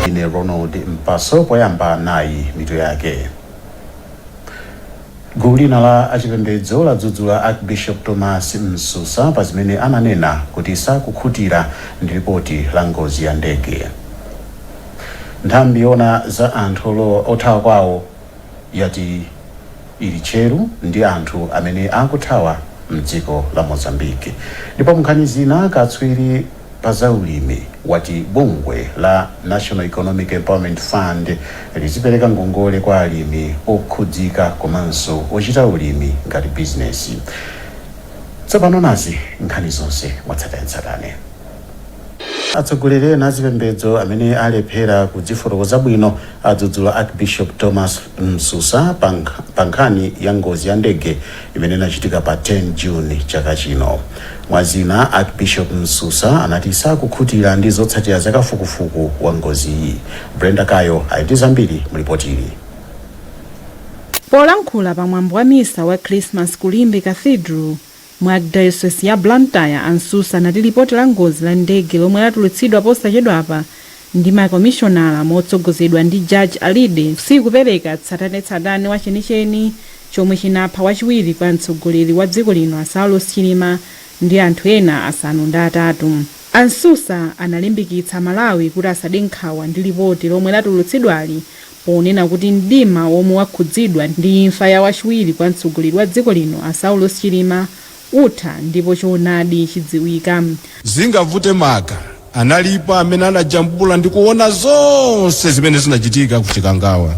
ine Ronald Mpaso poyamba nayi mitu yake. Gulu lina la achipembedzo ladzudzula Archbishop Thomas Msusa pa zimene ananena kuti sakukhutira ndi ripoti la ngozi ya ndege. Nthambi yona za anthu othawa kwawo yati ili tcheru ndi anthu amene akuthawa mdziko la Mozambique. Ndipo nkhani zina katswiri pa zaulimi wati bungwe la National Economic Empowerment Fund lizipereka ngongole kwa alimi okhudzika komanso ochita ulimi ngati business. Tsopano nazi nkhani zonse mwatsatane. Atsogoleri a zipembedzo amene alephera kudzifotokoza bwino adzudzula Archbishop Thomas Msusa pa nkhani ya ngozi ya ndege imene inachitika pa 10 June chaka chino. Mwazina Archbishop Msusa anati sakukhutira ndi zotsatira za kafukufuku wa ngozi iyi. Brenda Kayo ali zambiri mripoti ili. Polankhula pa mwambo wa misa wa Christmas ku Limbe Cathedral mwa diocese ya Blantyre, Msusa anati ripoti la ngozi la ndege lomwe latulutsidwa posachedwapa ndi makomishonala motsogozedwa ndi Judge Alide sikupereka tsatanetsatane wa chenicheni chomwe chinapha wachiwiri kwa mtsogoleri wa dziko lino Saulos Chilima ndi anthu ena asanu ndi atatu. Msusa analimbikitsa Malawi kuti asade nkhawa ndi ripoti lomwe latulutsidwali ponena kuti mdima womwe wakhudzidwa ndi imfa ya wachiwiri kwa mtsogoleri wa dziko lino Saulos Chilima utha ndipo choonadi chidziwika. Zingavute maka analipo amene anajambula ndi kuona zonse zimene zinachitika ku Chikangawa.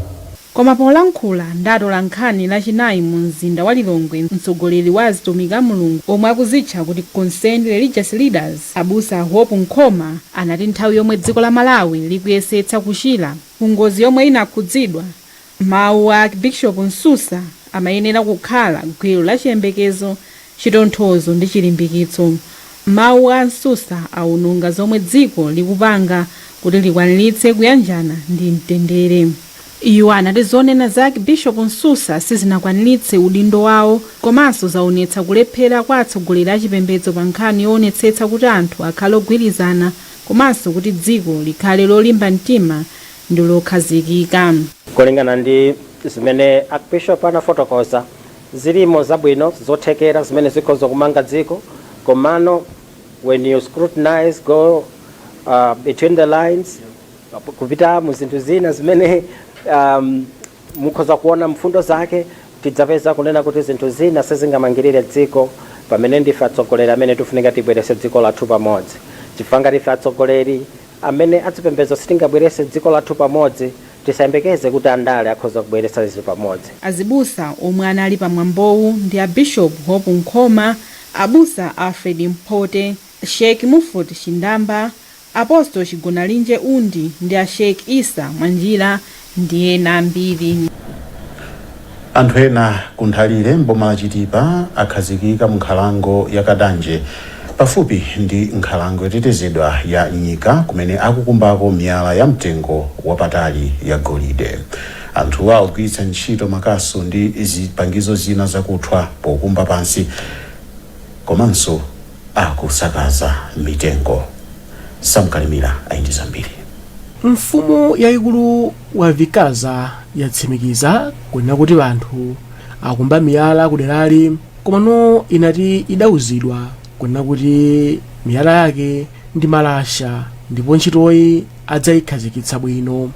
Koma polankhula ndatola nkhani lachinayi mu mzinda wa Lilongwe, mtsogoleri wa azitumiki a Mulungu omwe akuzitcha kuti Concerned Religious Leaders Abusa Hope Nkhoma anati nthawi yomwe dziko la Malawi likuyesetsa kuchira ku ngozi yomwe inakhudzidwa, mawu a Archbishop Msusa amayenera kukhala gwero la chiyembekezo, chitonthozo ndi chilimbikitso. Mawu a Msusa aununga zomwe dziko likupanga kuti likwaniritse kuyanjana ndi mtendere. Iwo anati zonena za Archbishop Msusa sizinakwaniritse udindo wawo komanso zaonetsa kulephera kwa atsogoleri a chipembedzo pa nkhani yoonetsetsa kuti anthu akhale ogwirizana komanso kuti dziko likhale lolimba mtima ndi lokhazikika. Kulingana ndi zimene Archbishop anafotokoza, zilimo zabwino zothekera zimene zikhoza kumanga dziko, komano when you scrutinize, go between the lines, kupita mu zinthu zina zimene mukhoza kuona mfundo zake, tidzapeza kunena kuti zinthu zina sizingamangirire dziko pamene ndife atsogoleri amene tifunika tibwerese dziko lathu pamodzi. Chifukwa ndife atsogoleri amene azipembedzo sitingabwerese dziko lathu pamodzi, tisayembekeze kuti andale akhoza kubweresa izi pamodzi. Azibusa omwe anali pa mwambowu ndi a Bishop Hope Nkhoma, Abusa Alfred Mpote, Sheikh Mufut Chindamba, Apostle Chigonalinje Undi ndi a Sheikh Isa Mwanjira ndi ena ambiri. Anthu ena kunthalire mboma la Chitipa akhazikika mu nkhalango ya Kadanje pafupi ndi nkhalango yotetezedwa ya Nyika kumene akukumbako miyala ya mtengo wapatali ya golide. Anthu akugwiritsa ntchito makasu ndi zipangizo zina zakuthwa pokumba pansi komanso akusakaza mitengo. Samkalimira aindi zambiri. Mfumu yayikulu wa Vikaza yatsimikiza kunena kuti anthu akumba miyala kuderali, komano inati idauzidwa kunena kuti miyala yake ndi malasha ndipo ntchitoyi adzayikhazikitsa bwino.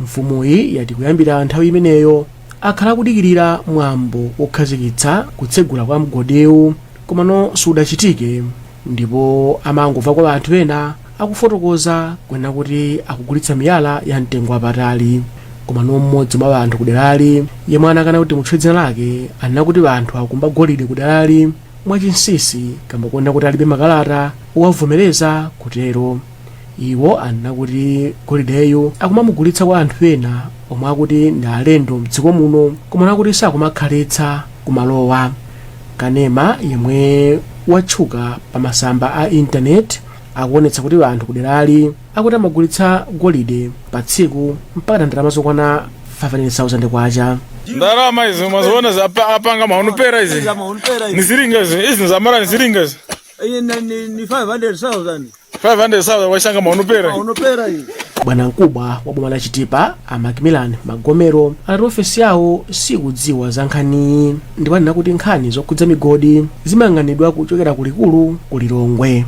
Mfumuyi yati kuyambira nthawi imeneyo akhala kudikirira mwambo wokhazikitsa kutsegula kwa mgodewu, komano sudachitike, ndipo amangomva kwa anthu ena akufotokoza kunena kuti akugulitsa miyala ya mtengo wapatali. Komano mmodzi mwa anthu kuderali yemwe anakana kuti mutchule dzina lake anena kuti anthu akumba golide kuderali mwachinsisi kamba kuona kuti alibe makalata owavomereza kutero. Iwo anena kuti golideyo akumamugulitsa kwa anthu ena omwe akuti ndi alendo mdziko muno, komano akuti sakumakhalitsa kumalowa. Kanema yemwe watchuka pa masamba a intaneti akuonetsa kuti anthu kuderali akuti amagulitsa golide pa tsiku mpaka ndalama zokwana 500,000 kwacha. Ndalama izi mazoona apanga maunupera izi nisiringa izi zamara nisiringa izi ni 500,000 500,000 washanga maunupera hii bwanamkubwa wa boma la Chitipa a Macmillan Magomero anati ofesi yawo sikudziwa za nkhani ndipo anena kuti nkhani zokhudza migodi zimayang'anidwa kuchokera kulikulu ku Lilongwe.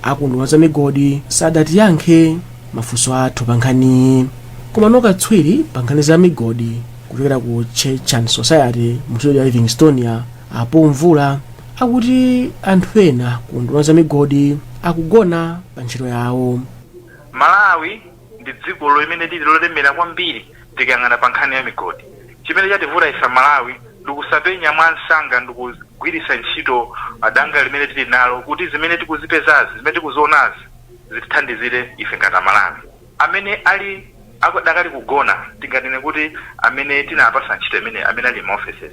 Akunduna za migodi sadatiyankhe mafunso athu pa nkhani. Komano katswiri pa nkhani za migodi kuchokera ku Church Society mu studio ya Livingstonia apo mvula akuti anthu ena kunduna za migodi akugona pa ntchito yawo. Malawi ndi dziko limene lili lolemera kwambiri tikayang'ana pa nkhani ya migodi. Chimene chativuta isa Malawi ndikusapenya mwansanga ndikugwiritsa ntchito danga limene tili nalo kuti zimene tikuzipezazi zimene tikuzionazi zitithandizire ife ngati Malawi. Amene ali akadakali kugona tinganene kuti amene tinapasa ntchito amene ali offices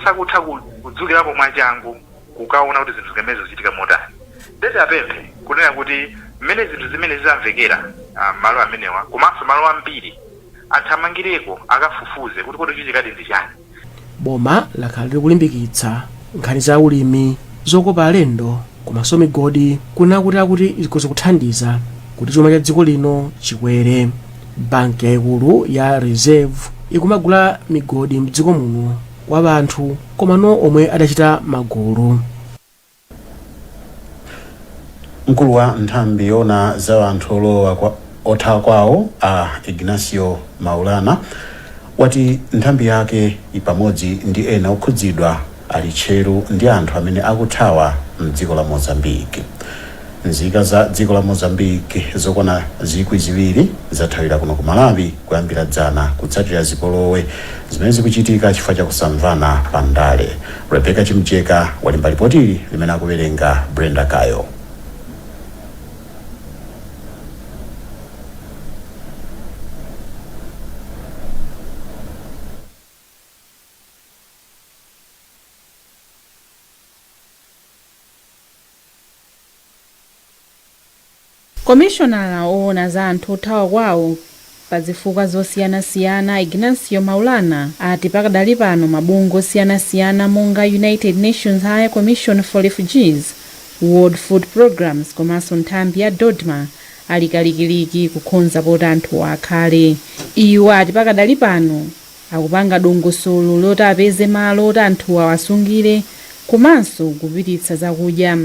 sakutha kudzukirapo mwachangu kukaona kuti zinthu zimenezo zichitika motani. Ndeti apemphe kunena kuti mmene zinthu zimene zizamvekera malo amenewa komanso malo ambiri athamangireko akafufuze kuti kodi chichikadi ndi chani. Boma lakhala likulimbikitsa nkhani za ulimi zokopa alendo komanso migodi kuti akuti zikhoza kuthandiza kuti chuma cha dziko lino chikwere. Banki yaikulu ya Reserve ikumagula migodi mdziko muno kwa anthu komano omwe adachita magulu. Mkulu wa nthambi yona za anthu olowa othawa kwawo a Ignacio Maulana wati nthambi yake pamodzi ndi ena okhudzidwa ali tcheru ndi anthu amene akuthawa mdziko la Mozambique. Nzika za dziko la Mozambique zokwana 2,000 zathawira kuno ku Malawi kuyambira dzana kutsatira zipolowe zimene zikuchitika chifukwa cha kusamvana pa ndale. Rebecca Chimcheka walemba ripoti limene akuwerenga Brenda Kayo. Komishonala oona za anthu othawa kwawo pa zifukwa zosiyanasiyana Ignacio Maulana ati pakadali pano mabungwe osiyanasiyana monga United Nations High Commission for Refugees, World Food Programs komanso nthambi ya Dodma ali kalikiliki kukhonza poti anthu akhale. Iwo ati pakadali pano akupanga dongosolo loti apeze malo oti anthu awasungire komanso kupititsa zakudya.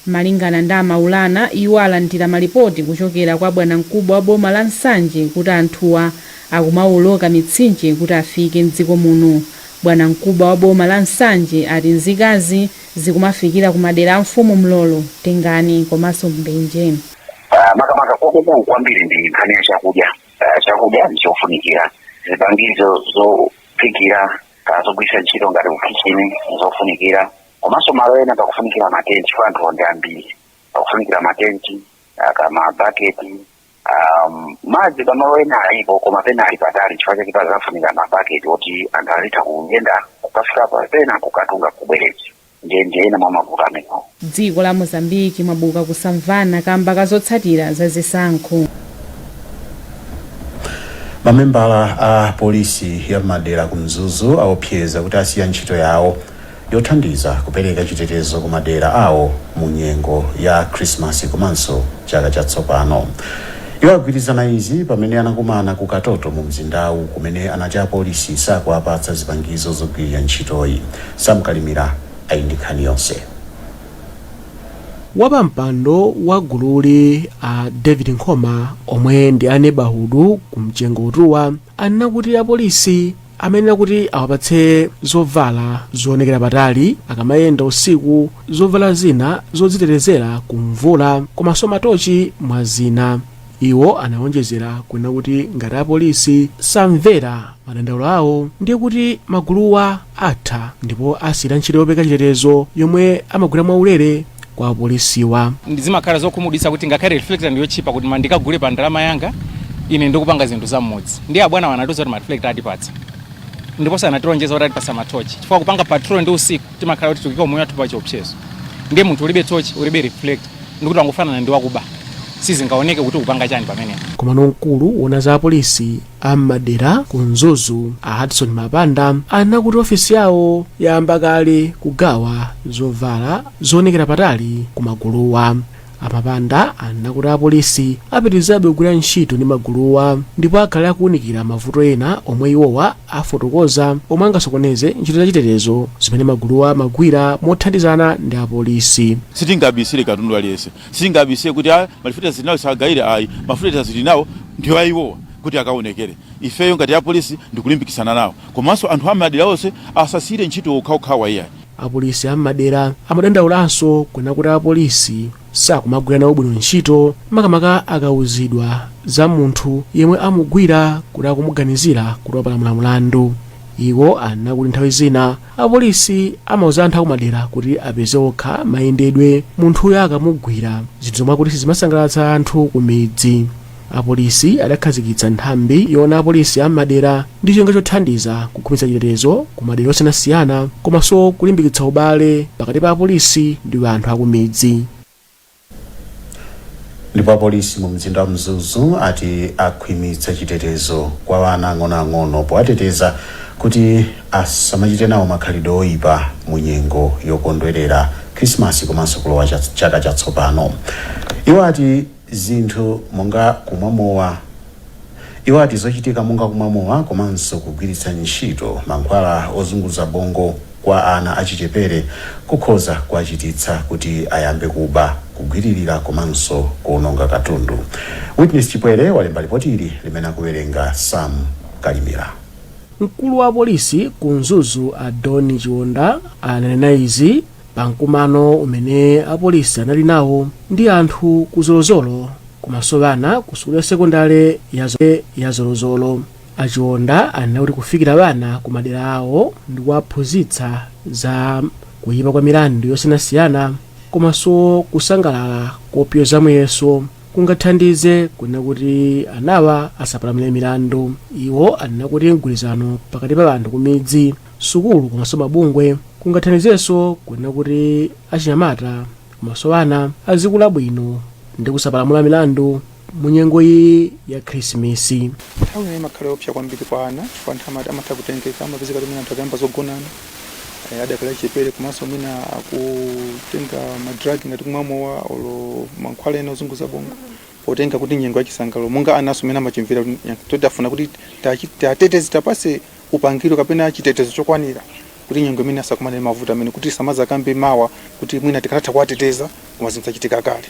Malingana ndi Maulana, iwo alandira malipoti kuchokera kwa bwanamkubwa wa boma la Nsanje kuti anthuwa akumawoloka mitsinje kuti afike mdziko muno. Bwanamkubwa wa boma la Nsanje ati nzikazi zikumafikira ku madera a mfumu Mlolo, Tengani komanso Mbenje. Makamaka kwambiri ndi nkhani ya chakudya. Chakudya ndichofunikira. Zipangizo zophikira zogwiritsa ntchito ngati kukichini zofunikira. Komanso malo ena pakufunikira matenti kwa anthu onde ambiri. Pakufunikira matenti, kama baketi, madzi pamalo ena alipo koma pena ali patali chifukwa chake pazafunika mabaketi oti anthu alitha kuyenda kukafika pena kukatunga kubweretsa. Ndiye ena mwa mavuto amenewo. Dziko la Mozambique mwabuka kusamvana kamba kazotsatira za zisankho. Mamembala a polisi ya madera ku Mzuzu aopseza kuti asiya ntchito yawo yothandiza kupereka chitetezo ku madera awo mu nyengo ya Christmas komanso chaka chatsopano. Iwo agwirizana izi pamene anakumana ku Katoto mu mzindawu kumene anati apolisi sakuapatsa zipangizo zogwirira ntchitoyi. Samkalimira ayindikhani yonse. Wapampando wa gululi a David Nkoma omwe ndi a neighborhood ku mchengo utuwa anena kuti apolisi amene kuti awapatse zovala zoonekera patali akamayenda usiku, zovala zina zodzitetezera ku mvula komanso matochi mwa zina. Iwo anawonjezera kunena kuti ngati apolisi samvera madandaulo awo ndiye kuti maguluwa atha ndipo asiyira ntchito yopeka chitetezo yomwe amagwira mwaulere kwa apolisiwa. Ndizimakhala zokhumudwitsa kuti ngakhale reflector ndiyo chipa kuti mandikagule pa ndalama yanga ine ndikupanga zinthu zamodzi. Ndiye abwana wanatuza kuti reflector atipatsa. Ndipo sana tironjeza kuti atipasa matochi. Chifukwa kupanga patrol ndi usiku timakhala kuti tukika umoyo atupa chiopsezo. Ndiye munthu ulibe tochi, ulibe reflector. Ndikuti angofana ndi wakuba. Sizingaoneke kuti upanga chani pamene. Komano mkulu wona za apolisi ammadera ku Mzuzu a Hudson Mapanda anena kuti ofisi yawo yayamba kale kugawa zovala zoonekera patali ku maguluwa. amapanda anakuti apolisi apitirizabe kugwira ntchito ndi maguluwa ndipo akhale akuwunikira mavuto ena omwe iwowa afotokoza omwe angasokoneze ntchito zachitetezo zimene maguluwa magwira mothandizana ndi apolisi. sitingabisire katundu aliyense, sitingabisire kuti malifita zilinawo sagayire ayi mafuleta zilinawo ndiwo ayiwowa kuti akaonekere. Ifeyo ngati apolisi ndikulimbikisana nawo, komanso anthu amadera onse asasire ntchito okhaokhawa iyayi. Apolisi amadera amadandaulanso kwena kuti apolisi sakumagwira nawo bwino ntchito makamaka akawuzidwa za munthu yemwe amugwira kuti akumuganizira kuti wapalamula mlandu. Iwo anakuti nthawi zina apolisi amauza anthu akumadera kuti apeze okha mayendedwe munthuyo akamugwira, zinthu zomwe akuti zimasangalatsa anthu ku midzi. Apolisi adakhazikitsa nthambi yona apolisi amadera ndi cholinga chothandiza kukhumitsa chitetezo ku madera osiyanasiyana komanso kulimbikitsa ubale pakati pa apolisi ndi anthu akumidzi. Ndipo apolisi mu mzinda wa Mzuzu ati akhwimitsa chitetezo kwa ana ang'onoang'ono powateteza kuti asamachite nawo makhalidwe oyipa mu nyengo yokondwerera Krismasi komanso kulowa chaka chatsopano. Iwo ati zinthu monga kumwamowa, iwo ati zochitika monga kumwamowa komanso kugwiritsa ntchito mankhwala ozunguza bongo kwa ana achichepere kukhoza kuwachititsa kuti ayambe kuba, kugwiririra komanso kuononga katundu. Witness Chipwere walemba ripoti ili limene akuwerenga Sam Kalimira. Mkulu wa polisi ku Mzuzu Adoni Chionda ananena izi pamkumano umene apolisi anali nawo ndi anthu ku Zolozolo komanso bana ku sukulu ya sekondale ya Zolozolo. Achionda anakuti kufikira bana ku madera awo ndi kuwaphunzitsa za kuyipa kwa milandu yosiyanasiyana komanso kusangalala kopyoza muyeso kungathandize kuna kuti anawa asapalamule milandu. Iwo anakuti mgwirizano pakati pa anthu kumidzi, sukulu komanso mabungwe kungathandizenso kuna kuti achinyamata komanso ana azikula bwino ndi kusapalamula milandu mu nyengo iyi ya Krismasi. Nthawi ine imakhala yopsa kwambiri kwa ana chifukwa anthu amatha kutengeka amapezeka kuti anthu akayamba zogonana adakhala chipere komanso mina akutenga madragi ngati kumwamowa olo mankhwala ena ozunguza bongo potenga kuti nyengo yachisangalalo monga anaso mene amachimvera kuti afuna kuti tatetezi tapase upangiro kapena chitetezo chokwanira kuti nyengo imene asakumane mavuto amene kuti samaza kambe mawa kuti mwina tikanatha kuwateteza koma zinthu zachitika kale.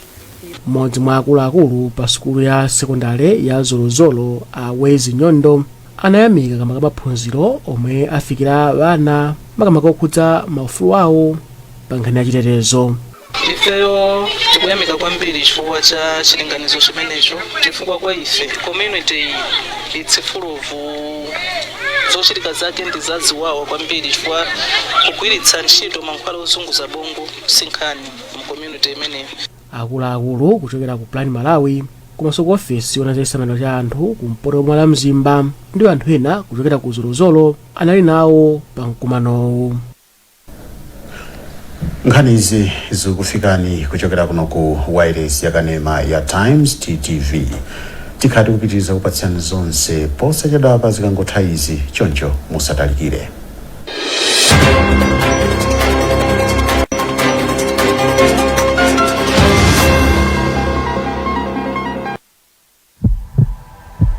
Mmodzi mwa akuluakulu pa sukulu ya sekondale ya Zolozolo Awezi Nyondo anayamika kamba maphunziro omwe afikira bana makamaka okhudza maufulu awo pa nkhani ya chitetezo. Ifeyo tikuyamika kwambiri chifukwa cha chilinganizo chimenecho chifukwa kwa ife community it's full of zochitika zake ndi zaziwawa kwambiri chifukwa kugwiritsa ntchito mankhwala ozunguza bongo sinkhani mu community imeneyo. Akuluakulu kuchokera ku Plan Malawi komanso ku ofesi yona za chisamaliro cha anthu kumpoto mwa mzimba ndi anthu ena kuchokera ku Zolozolo anali nawo pa mkumanowu. Nkhani izi zikufikani kuchokera kuno ku wireless yakanema ya Times TTV. Tikhati kupitiriza kupatsani zonse posachedwa pa zikangotha izi choncho musatalikire.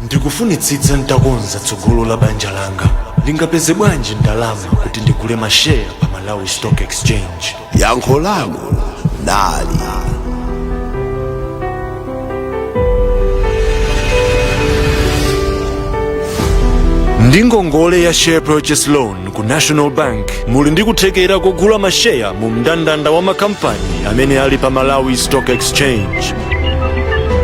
Ndikufunitsitsa ntakonza tsogolo la banja langa. Ndingapeze bwanji ndalama kuti ndigule mashare pa Malawi Stock Exchange? Yankho langu nali. Ndi ngongole ya share purchase loan ku National Bank muli ndi kuthekera kugula mashare mu mndandanda wa makampani amene ali pa Malawi Stock Exchange.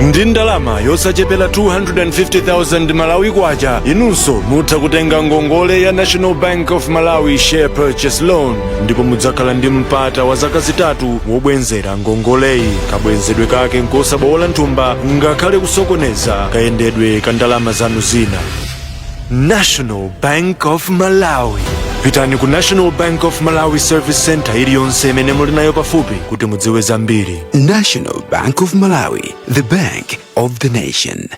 Ndi ndalama yosachepera 250,000 Malawi kwacha inunso mutha kutenga ngongole ya National Bank of Malawi share purchase loan ndipo mudzakhala ndi mpata wa zaka zitatu wobwenzera ngongoleyi. Kabwenzedwe kake nkosabowola nthumba ngakhale kusokoneza kayendedwe ka ndalama zanu zina. National Bank of Malawi. Pitani ku National Bank of Malawi Service Center iliyonse imene muli nayo pafupi kuti mudziwe zambiri. National Bank of Malawi, the bank of the nation.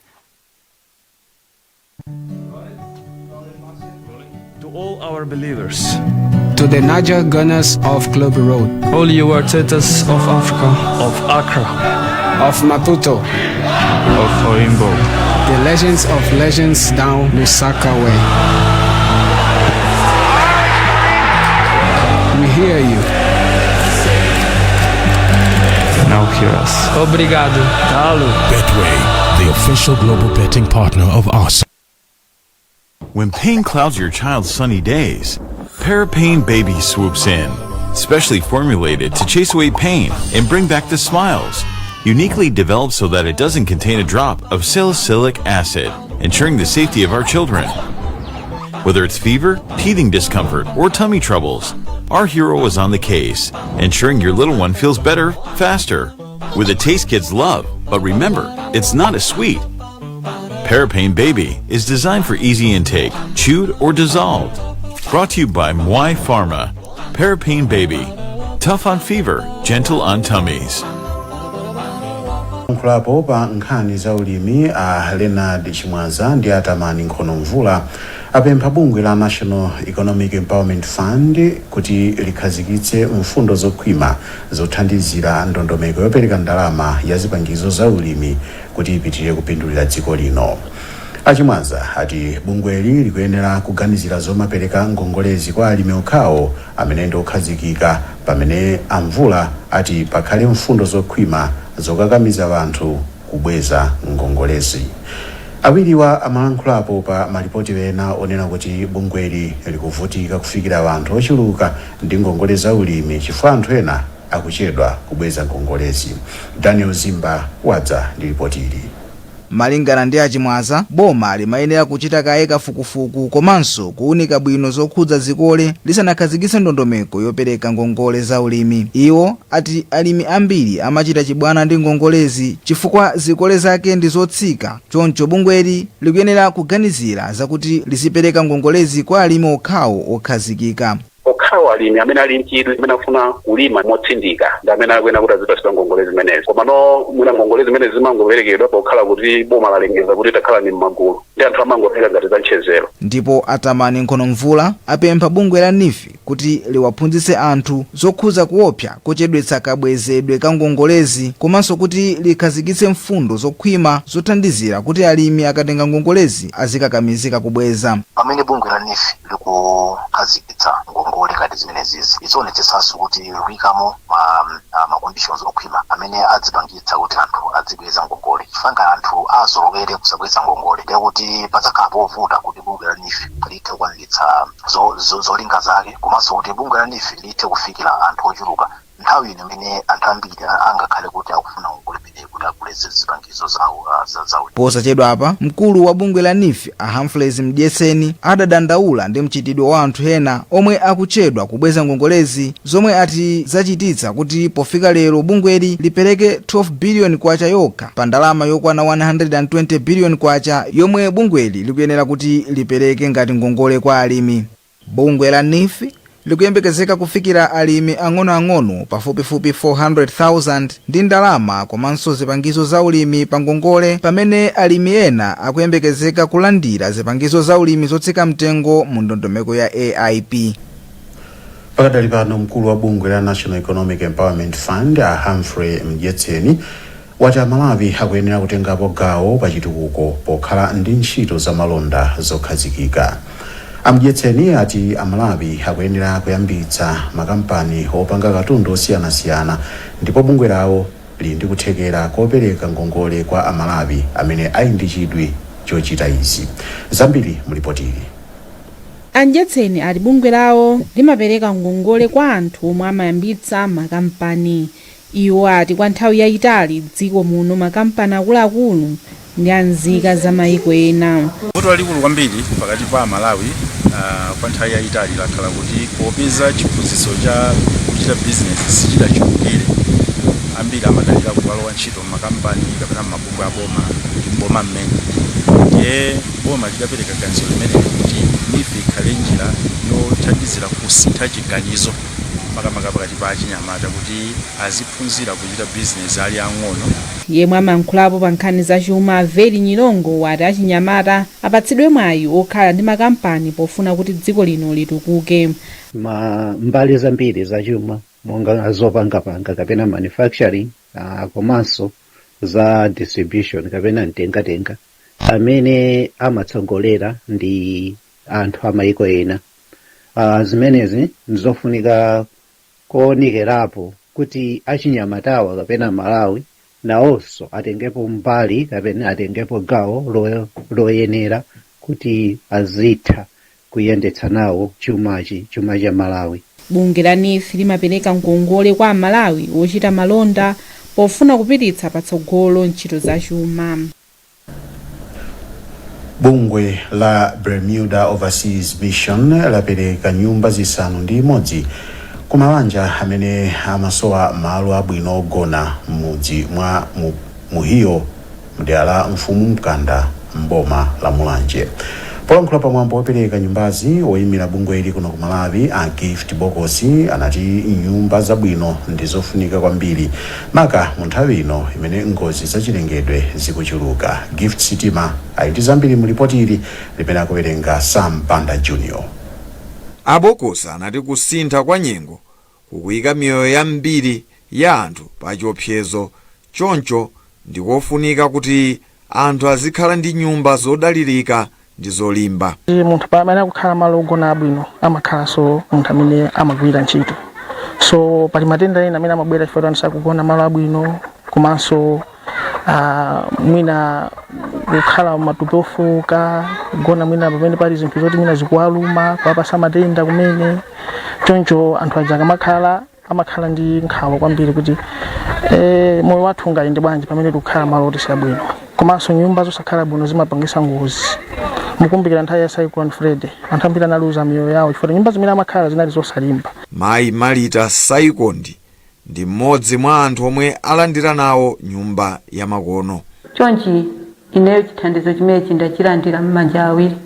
To all our believers, to the Niger Gunners of Club Road, all you Artetas of Africa, of Accra, of Maputo, of Oimbo, the legends of legends down Lusaka way. We hear you. Now hear us. Obrigado. Talo. Betway, the official global betting partner of Arsenal. When pain clouds your child's sunny days, Parapain Baby swoops in, specially formulated to chase away pain and bring back the smiles. Uniquely developed so that it doesn't contain a drop of salicylic acid, ensuring the safety of our children. Whether it's fever, teething discomfort, or tummy troubles, our hero is on the case, ensuring your little one feels better, faster, with a taste kids love. But remember, it's not a sweet. Parapain Baby is designed for easy intake, chewed or dissolved. Brought to you by Mwai Pharma. Parapain Baby, tough on fever, gentle on tummies. Nkhulapo pa nkhani za ulimi a Leonard Chimwaza ndi Atamani Nkhonomvula apempha bungwe la National Economic Empowerment Fund kuti likhazikitse mfundo zokhwima zothandizira ndondomeko yopereka ndalama ya zipangizo za ulimi kuti ipitirire kupindulira dziko lino. Achimwaza ati bungweli likuyenera kuganizira zomapereka ngongolezi kwa alimi okhawo amene ndi okhazikika pamene amvula ati pakhale mfundo zokhwima zokakamiza anthu kubweza ngongolezi. Awiriwa amalankhulapo pa malipoti ena onena kuti bungweli likuvutika kufikira anthu ochuluka ndi ngongolezi za ulimi chifukwa anthu ena akuchedwa kubweza ngongolezi. Daniel Zimba wadza ndi ripoti ili. Malingana ndi Achimwaza, boma limayenera kuchita kaye kafukufuku komanso kuunika bwino zokhudza zikole lisanakhazikitse ndondomeko yopereka ngongole za ulimi. Iwo ati alimi ambiri amachita chibwana ndi ngongolezi chifukwa zikole zake ndi zotsika. Choncho bungweli likuyenera kuganizira zakuti lizipereka ngongolezi kwa alimi okhawo okhazikika. Okhawo alimi amene ali nchidwi amene afuna kulima motsindika ndi amene akuyenera kuti azipatsidwa ngongolezi zimenezi. Komano mwina ngongolezi zimene zimangoperekedwa pokhala kuti boma lalengeza kuti takhala ni m'magulu ndi anthu amangopereka ngati za nchezero. Ndipo Atamani Nkhonomvula apempha bungwe la NIFI kuti liwaphunzitse anthu zokhudza kuopsa kochedwetsa kabwezedwe ka ngongolezi komanso kuti likhazikitse mfundo zokhwima zothandizira kuti alimi akatenga ngongolezi azikakamizika kubweza. Pamene bungwe la NIFI likukhazikitsa ngongole kati zimenezizi izionetsetsanso kuti likuyikamo ma conditions okhwima amene adzipangitsa kuti anthu adzibweza ngongole. Chifukwa anthu azolowere kusabweza ngongole ndikuti padzakhala povuta kuti bungwe la NIFI lithe kukwaniritsa zolinga zake komanso kuti bungwe la NIFI lithe kufikira anthu ochuluka nthawi imene anthu ambiri angakhale kuti akufuna ngongole imene kuti aguleze zipangizo zawo. Posachedwa apa, mkulu wa bungwe la NIFI Humphrey Mdyeseni adadandaula ndi mchitidwe wa anthu ena omwe akuchedwa kubweza ngongolezi zomwe ati zachititsa kuti pofika lero bungweli lipereke 12 billion kwacha yokha pa ndalama yokwana 120 billion kwacha yomwe bungweli likuyenera kuti lipereke ngati ngongole kwa alimi. Bungwe la NIFI likuyembekezeka kufikira alimi ang'onoang'ono pafupifupi 400,000 ndi ndalama komanso zipangizo za ulimi pa ngongole pamene alimi ena akuyembekezeka kulandira zipangizo za ulimi zotsika mtengo mu ndondomeko ya AIP. Pakadali pano mkulu wa bungwe la National Economic Empowerment Fund Humphrey Mdyeseni wati Malawi akuyenera kutengapo gawo pa chitukuko pokhala ndi ntchito za malonda zokhazikika. Mdyeseni ati Malawi akuyenera kuyambitsa makampani opanga katundu osiyanasiyana ndipo bungwe lawo lili ndi kuthekera kopereka ngongole kwa Malawi amene ali ndi chidwi chochita izi. Zambiri mulipotili. Mdyeseni ati bungwe lawo limapereka ngongole kwa anthu omwe amayambitsa makampani. Iwo ati kwa nthawi yayitali dziko muno makampani akuluakulu ndi anzika za maiko ena. Vuto lalikulu kwambiri pakati pa Malawi kwa nthawi yayitali lakhala kuti popeza chiphunzitso cha kuchita business sichidachulukire. Ambiri amadalira kukalowa ntchito makampani kapena mabungwe aboma mboma mmene. Ndiye boma lidapereka ganizo limene kuti NIFI ikhale njira yothandizira kusintha chiganizo makamaka pakati pa achinyamata kuti aziphunzira kuchita business ali ang'ono. Yemwe amankhulapo pa nkhani za chuma Veli Nyilongo wati achinyamata apatsidwe mwayi okhala ndi makampani pofuna kuti dziko lino litukuke. Mbali zambiri za chuma monga zopangapanga kapena manufacturing komanso za distribution kapena mtengatenga amene amatsogolera ndi anthu amayiko ena. Zimenezi ndizofunika kuonekerapo kuti achinyamatawa kapena Malawi nawonso atengepo mbali kapena atengepo gawo loyenera kuti azitha kuyendetsa nawo chuma cha Malawi. Bungwe la NIF limapereka ngongole kwa Malawi wochita malonda pofuna kupititsa patsogolo ntchito za chuma. Bungwe la Bermuda Overseas Mission lapereka nyumba zisanu ndi imodzi ku mabanja amene amasowa malo abwino ogona m'mudzi mwa Muhiyo mdera la Mfumu Mkanda mboma la Mulanje. Polankhula pamwambo wopereka nyumbazi woyimira bungwe ili kuno ku Malawi a Gift Bokosi anati nyumba zabwino ndi zofunika kwambiri maka mu nthawi ino imene ngozi zachilengedwe zikuchuluka. Gift Sitima ayiti zambiri mu ripoti ili limene akuwerenga Sam Banda Junior. Abokosi anati kusintha kwa nyengo kukuyika miyoyo yambiri ya anthu pa chiopsezo, choncho ndikofunika kuti anthu azikhala ndi nyumba zodalirika ndi zolimba. Munthu pamene akukhala malo ogona abwino amakhalanso munthu amene amagwira ntchito. So pali matenda ena amene amabwera chifukwa sakugona malo abwino, komanso mwina kukhala matupi ofuka, kugona mwina pamene pali zinthu zoti mwina zikuwaluma kuwapasa matenda kumene. Choncho anthu aja amakhala ndi nkhawa kwambiri kuti moyo wathu ungayende bwanji pamene tikukhala malo oti siabwino. Komanso nyumba zosakhala bwino zimapangisa ngozi. Mukumbukira nthawi ya Cyclone Freddy anthu ambiri analuza miyoyo yawo chifukwa nyumba zimene amakhala zinali zosalimba. Mayi Malita Saikondi ndi mmodzi mwa anthu omwe alandira nawo nyumba ya makono. Chonchi ineyo chithandizo chimenechi ndachilandira m'manja awiri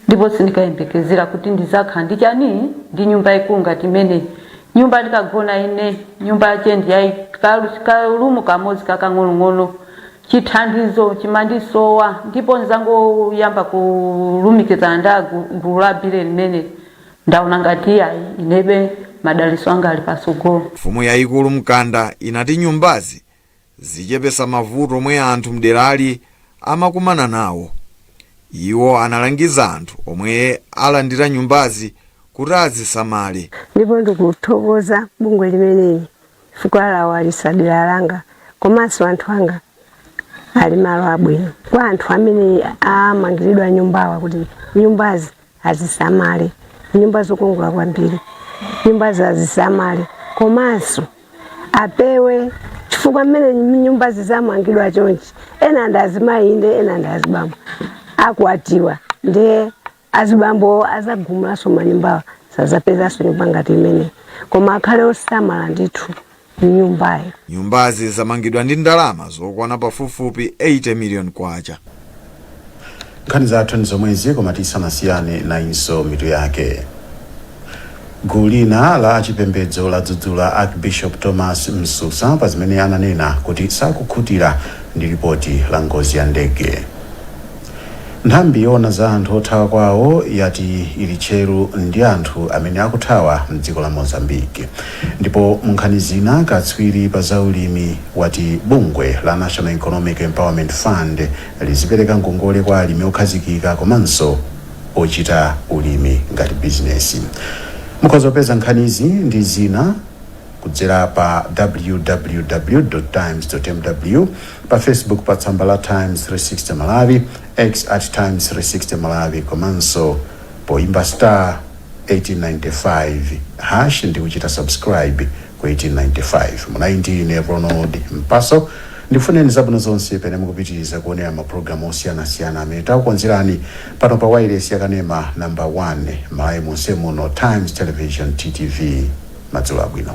ndipo sindikayembekezera kuti ndizakhala ndi chani ndi nyumba ikulu ngati imene. Nyumba ndikagona ine nyumba yache ndiyayi kalumu kamodzi kakang'onong'ono chithandizo chimandisowa ndipo nzangoyamba kulumikizana ndi gulu la bile limene ndaona ngati ayi inebe madaliso anga ali pasogolo. Mfumu yayikulu Mkanda inati nyumbazi zichepesa mavuto omwe anthu mderali amakumana nawo. Iwo analangiza anthu omwe alandira nyumbazi kuti azisamale. Ndipo ndikuthokoza bungwe limeneli chifukwa lawo alisadira langa komanso anthu anga ali malo abwino. Kwa anthu amene amangiridwa nyumbawa kuti nyumbazi azisamale, nyumba zokongola kwambiri, nyumbazi azisamale komanso apewe chifukwa mmene nyumbazi zamangidwa chonchi ena ndazimayinde ena ndazibambo akwatiwa ndiye azibambo azagumulaso manyumbawa sazapezaso nyumba ngati imene koma akhale osamala ndithu nyumbayo. Nyumbazi zamangidwa ndi ndalama zokwana pafupifupi 80 million kwacha. Nkhani zathu ndi zomwezi koma tisanasiyane nayinso mitu yake. Gulu lina la chipembedzo ladzudzula Archbishop Thomas Msusa pa zimene ananena kuti sakukhutira ndi ripoti la ngozi ya ndege. Nthambi yona za anthu othawa kwawo yati ili tcheru ndi anthu amene akuthawa mdziko la Mozambique. Ndipo munkhani zina katswiri pa zaulimi wati bungwe la National Economic Empowerment Fund lizipereka ngongole kwa alimi okhazikika komanso ochita ulimi ngati bizinesi. Mukhoza kupeza nkhanizi ndi zina kudzera pa www.times.mw, pa Facebook pa tsamba la Times 360 Malawi, X @Times360 Malawi, komanso poimba star 1895 hash ndi kuchita subscribe ku 1895. Muna 19 Ronald Mpaso ndifuneni zabwino zonse pene mukupitiriza kuonera maprogramu osiyana-siyana amene takukonzerani pano pa wireless yakanema number 1 Malawi monse muno Times Television TTV. Madzulo abwino.